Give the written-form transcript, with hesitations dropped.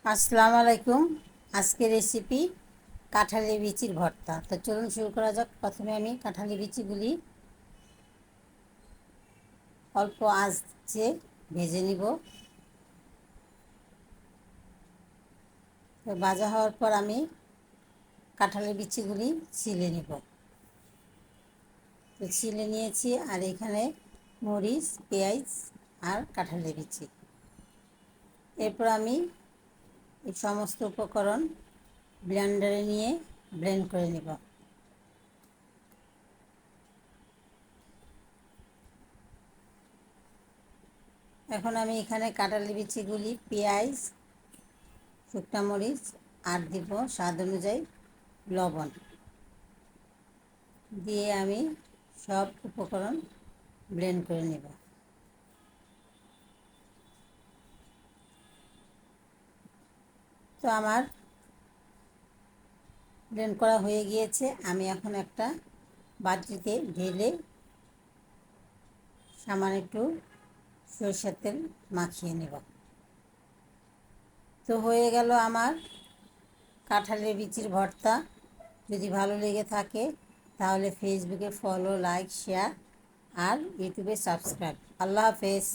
আসসালামু আলাইকুম। আজকে রেসিপি কাঁঠালের বিচির ভর্তা। তো চলুন শুরু করা যাক। প্রথমে আমি কাঁঠালের বিচিগুলি অল্প আঁচে ভেজে নিব। তো ভাজা হওয়ার পর আমি কাঁঠালের বিচিগুলি ছিলে নিব। তো ছিলে নিয়েছি, আর এখানে মরিচ, পেঁয়াজ আর কাঁঠালের বিচি। এরপর আমি এই সমস্ত উপকরণ ব্লেন্ডারে নিয়ে ব্লেন্ড করে নেব। এখন আমি এখানে কাঁঠালের বিচিগুলি, পেঁয়াজ, শুকনা মরিচ আর দিব স্বাদ অনুযায়ী লবণ দিয়ে আমি সব উপকরণ ব্লেন্ড করে নেব। তো আমার ব্লেন্ড করা হয়ে গিয়েছে। আমি এখন একটা বাটিতে ঢেলে সামান্য একটু সরষের তেল মাখিয়ে নেব। তো হয়ে গেল আমার কাঁঠালের বিচির ভর্তা। যদি ভালো লেগে থাকে তাহলে ফেসবুকে ফলো, লাইক, শেয়ার আর ইউটিউবে সাবস্ক্রাইব। আল্লাহ হাফেজ।